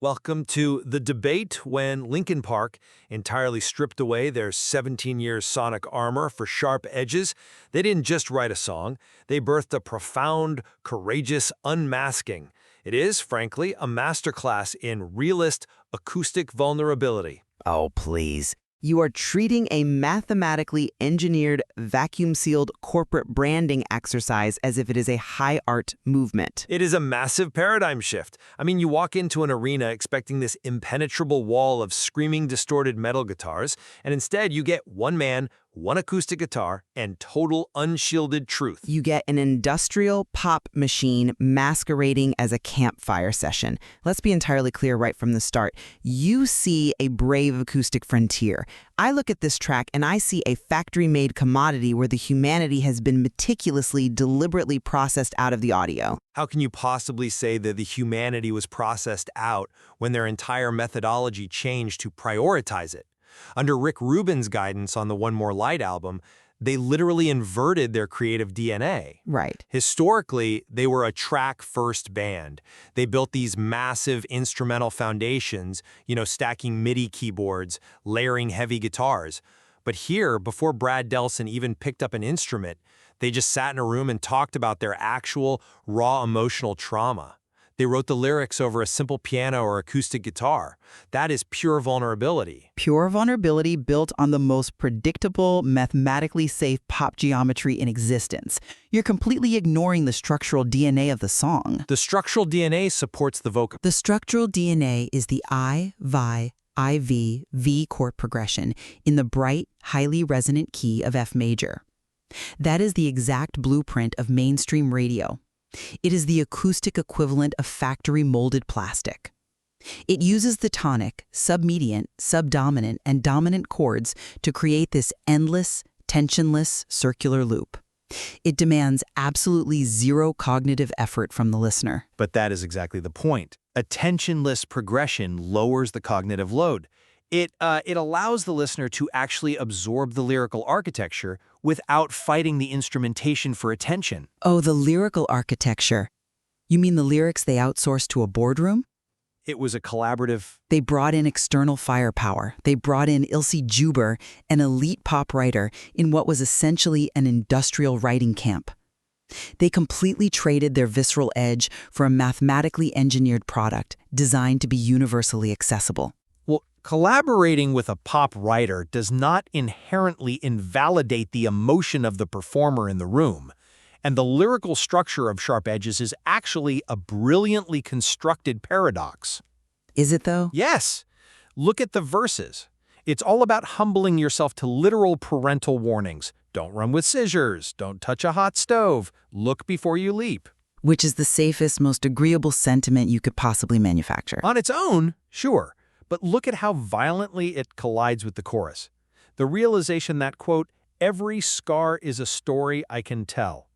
Welcome to The Debate. When Linkin Park entirely stripped away their 17 years sonic armor for sharp edges, they didn't just write a song, they birthed a profound, courageous unmasking. It is, frankly, a masterclass in realist acoustic vulnerability. Oh, please. You are treating a mathematically engineered, vacuum-sealed corporate branding exercise as if it is a high art movement. It is a massive paradigm shift. I mean, you walk into an arena expecting this impenetrable wall of screaming, distorted metal guitars, and instead you get one man, one acoustic guitar, and total unshielded truth. You get an industrial pop machine masquerading as a campfire session. Let's be entirely clear right from the start. You see a brave acoustic frontier. I look at this track and I see a factory-made commodity where the humanity has been meticulously, deliberately processed out of the audio. How can you possibly say that the humanity was processed out when their entire methodology changed to prioritize it? Under Rick Rubin's guidance on the One More Light album, they literally inverted their creative DNA. Right. Historically, they were a track-first band. They built these massive instrumental foundations, stacking MIDI keyboards, layering heavy guitars. But here, before Brad Delson even picked up an instrument, they just sat in a room and talked about their actual, raw emotional trauma. They wrote the lyrics over a simple piano or acoustic guitar. That is pure vulnerability. Pure vulnerability built on the most predictable, mathematically safe pop geometry in existence. You're completely ignoring the structural DNA of the song. The structural DNA supports the vocal. The structural DNA is the I-V chord progression in the bright, highly resonant key of F major. That is the exact blueprint of mainstream radio. It is the acoustic equivalent of factory-molded plastic. It uses the tonic, submediant, subdominant, and dominant chords to create this endless, tensionless circular loop. It demands absolutely zero cognitive effort from the listener. But that is exactly the point. A tensionless progression lowers the cognitive load. It allows the listener to actually absorb the lyrical architecture without fighting the instrumentation for attention. Oh, the lyrical architecture. You mean the lyrics they outsourced to a boardroom? It was a collaborative... They brought in external firepower. They brought in Ilse Juber, an elite pop writer, in what was essentially an industrial writing camp. They completely traded their visceral edge for a mathematically engineered product designed to be universally accessible. Well, collaborating with a pop writer does not inherently invalidate the emotion of the performer in the room. And the lyrical structure of Sharp Edges is actually a brilliantly constructed paradox. Is it, though? Yes. Look at the verses. It's all about humbling yourself to literal parental warnings. Don't run with scissors. Don't touch a hot stove. Look before you leap. Which is the safest, most agreeable sentiment you could possibly manufacture. On its own, sure. But look at how violently it collides with the chorus. The realization that, quote, every scar is a story I can tell.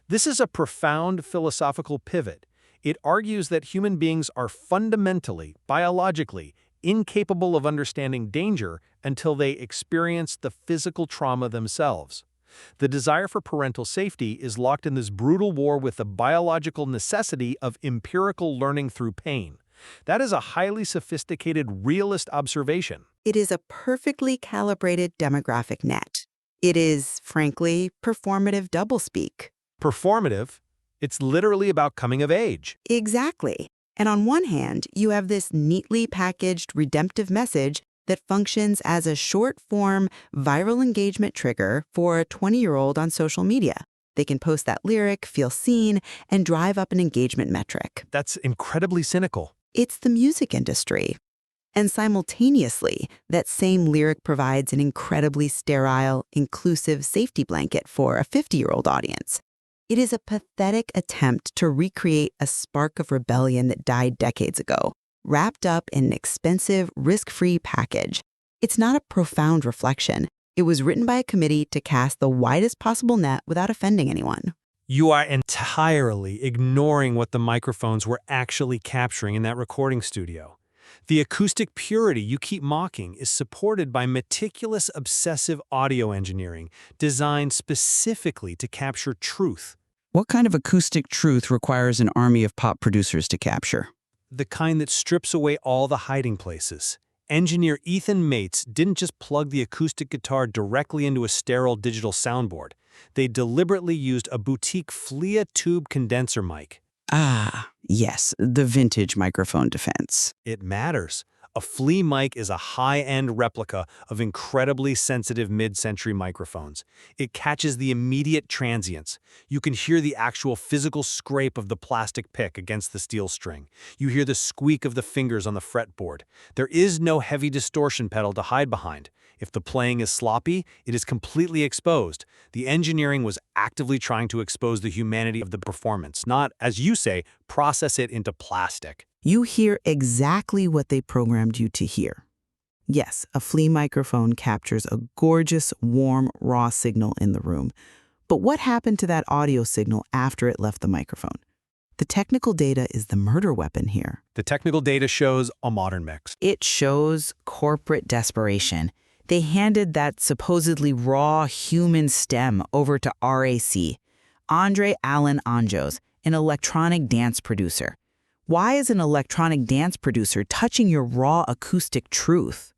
This is a profound philosophical pivot. It argues that human beings are fundamentally, biologically, incapable of understanding danger until they experience the physical trauma themselves. The desire for parental safety is locked in this brutal war with the biological necessity of empirical learning through pain. That is a highly sophisticated, realist observation. It is a perfectly calibrated demographic net. It is, frankly, performative doublespeak. Performative? It's literally about coming of age. Exactly. And on one hand, you have this neatly packaged redemptive message that functions as a short-form viral engagement trigger for a 20-year-old on social media. They can post that lyric, feel seen, and drive up an engagement metric. That's incredibly cynical. It's the music industry. And simultaneously, that same lyric provides an incredibly sterile, inclusive safety blanket for a 50-year-old audience. It is a pathetic attempt to recreate a spark of rebellion that died decades ago, wrapped up in an expensive, risk-free package. It's not a profound reflection. It was written by a committee to cast the widest possible net without offending anyone. You are entirely ignoring what the microphones were actually capturing in that recording studio. The acoustic purity you keep mocking is supported by meticulous, obsessive audio engineering designed specifically to capture truth. What kind of acoustic truth requires an army of pop producers to capture? The kind that strips away all the hiding places. Engineer Ethan Mates didn't just plug the acoustic guitar directly into a sterile digital soundboard. They deliberately used a boutique FLIA tube condenser mic. Ah, yes, the vintage microphone defense. It matters. A FLIA mic is a high-end replica of incredibly sensitive mid-century microphones. It catches the immediate transients. You can hear the actual physical scrape of the plastic pick against the steel string. You hear the squeak of the fingers on the fretboard. There is no heavy distortion pedal to hide behind. If the playing is sloppy, it is completely exposed. The engineering was actively trying to expose the humanity of the performance, not, as you say, process it into plastic. You hear exactly what they programmed you to hear. Yes, a FLIA microphone captures a gorgeous, warm, raw signal in the room. But what happened to that audio signal after it left the microphone? The technical data is the murder weapon here. The technical data shows a modern mix. It shows corporate desperation. They handed that supposedly raw human stem over to RAC, Andre Allen Anjos, an electronic dance producer. Why is an electronic dance producer touching your raw acoustic truth?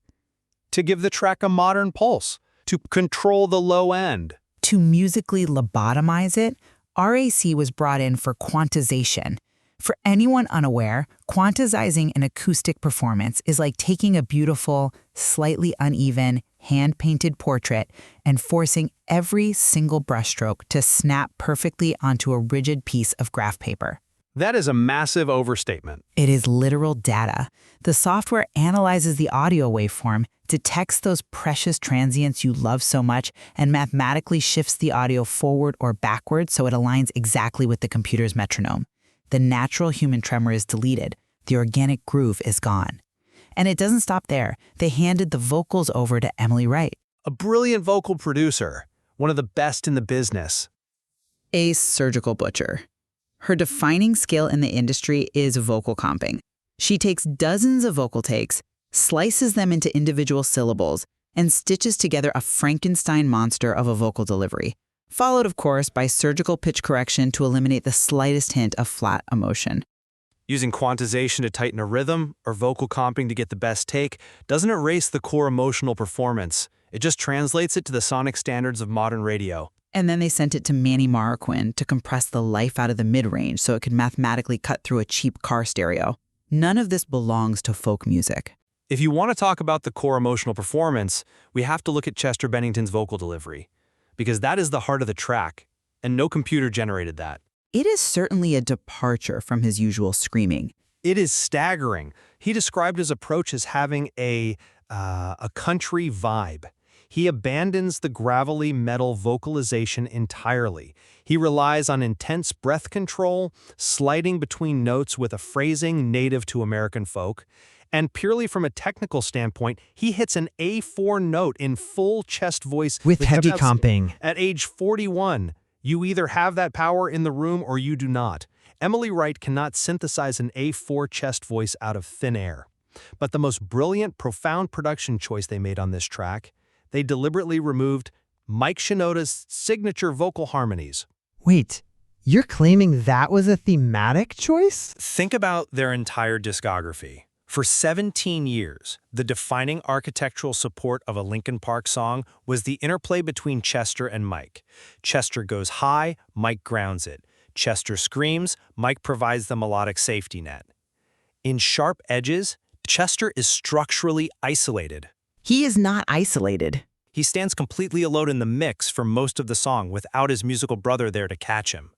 To give the track a modern pulse, to control the low end. To musically lobotomize it, RAC was brought in for quantization. For anyone unaware, quantizing an acoustic performance is like taking a beautiful, slightly uneven, hand-painted portrait and forcing every single brushstroke to snap perfectly onto a rigid piece of graph paper. That is a massive overstatement. It is literal data. The software analyzes the audio waveform, detects those precious transients you love so much, and mathematically shifts the audio forward or backward so it aligns exactly with the computer's metronome. The natural human tremor is deleted. The organic groove is gone. And it doesn't stop there. They handed the vocals over to Emily Wright. A brilliant vocal producer, one of the best in the business. A surgical butcher. Her defining skill in the industry is vocal comping. She takes dozens of vocal takes, slices them into individual syllables, and stitches together a Frankenstein monster of a vocal delivery, followed, of course, by surgical pitch correction to eliminate the slightest hint of flat emotion. Using quantization to tighten a rhythm or vocal comping to get the best take doesn't erase the core emotional performance. It just translates it to the sonic standards of modern radio. And then they sent it to Manny Marroquin to compress the life out of the mid-range so it could mathematically cut through a cheap car stereo. None of this belongs to folk music. If you want to talk about the core emotional performance, we have to look at Chester Bennington's vocal delivery, because that is the heart of the track, and no computer generated that. It is certainly a departure from his usual screaming. It is staggering. He described his approach as having a country vibe. He abandons the gravelly metal vocalization entirely. He relies on intense breath control, sliding between notes with a phrasing native to American folk, and purely from a technical standpoint, he hits an A4 note in full chest voice with heavy comping. At age 41, you either have that power in the room or you do not. Emily Wright cannot synthesize an A4 chest voice out of thin air. But the most brilliant, profound production choice they made on this track, they deliberately removed Mike Shinoda's signature vocal harmonies. Wait, you're claiming that was a thematic choice? Think about their entire discography. For 17 years, the defining architectural support of a Linkin Park song was the interplay between Chester and Mike. Chester goes high, Mike grounds it. Chester screams, Mike provides the melodic safety net. In sharp edges, Chester is structurally isolated. He is not isolated. He stands completely alone in the mix for most of the song without his musical brother there to catch him.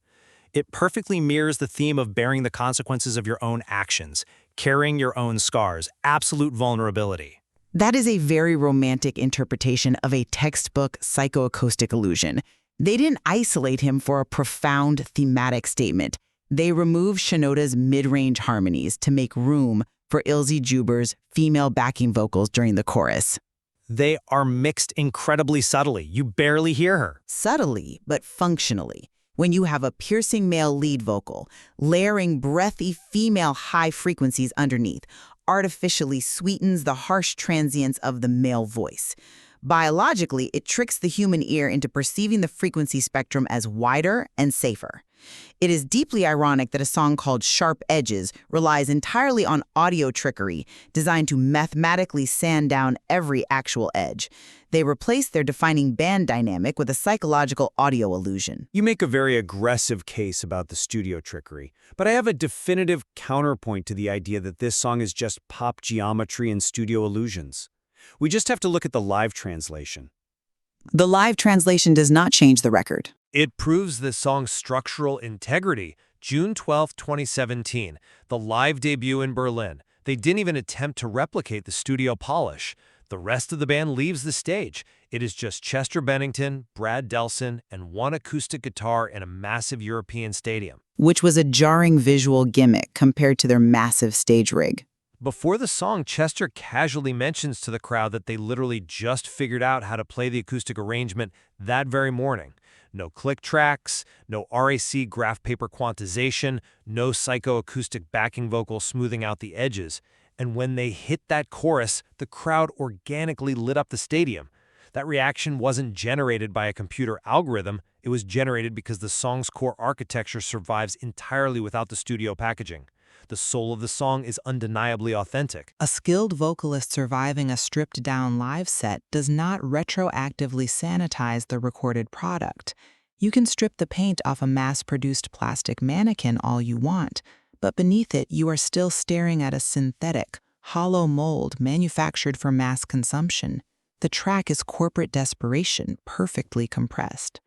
It perfectly mirrors the theme of bearing the consequences of your own actions, carrying your own scars, absolute vulnerability. That is a very romantic interpretation of a textbook psychoacoustic illusion. They didn't isolate him for a profound thematic statement. They removed Shinoda's mid-range harmonies to make room for Ilse Juber's female backing vocals during the chorus. They are mixed incredibly subtly. You barely hear her. Subtly, but functionally. When you have a piercing male lead vocal, layering breathy female high frequencies underneath, artificially sweetens the harsh transients of the male voice. Biologically, it tricks the human ear into perceiving the frequency spectrum as wider and safer. It is deeply ironic that a song called Sharp Edges relies entirely on audio trickery, designed to mathematically sand down every actual edge. They replace their defining band dynamic with a psychological audio illusion. You make a very aggressive case about the studio trickery, but I have a definitive counterpoint to the idea that this song is just pop geometry and studio illusions. We just have to look at the live translation. The live translation does not change the record. It proves this song's structural integrity. June 12, 2017, the live debut in Berlin. They didn't even attempt to replicate the studio polish. The rest of the band leaves the stage. It is just Chester Bennington, Brad Delson, and one acoustic guitar in a massive European stadium. Which was a jarring visual gimmick compared to their massive stage rig. Before the song, Chester casually mentions to the crowd that they literally just figured out how to play the acoustic arrangement that very morning. No click tracks, no RAC graph paper quantization, no psychoacoustic backing vocal smoothing out the edges. And when they hit that chorus, the crowd organically lit up the stadium. That reaction wasn't generated by a computer algorithm, it was generated because the song's core architecture survives entirely without the studio packaging. The soul of the song is undeniably authentic. A skilled vocalist surviving a stripped-down live set does not retroactively sanitize the recorded product. You can strip the paint off a mass-produced plastic mannequin all you want, but beneath it you are still staring at a synthetic, hollow mold manufactured for mass consumption. The track is corporate desperation, perfectly compressed.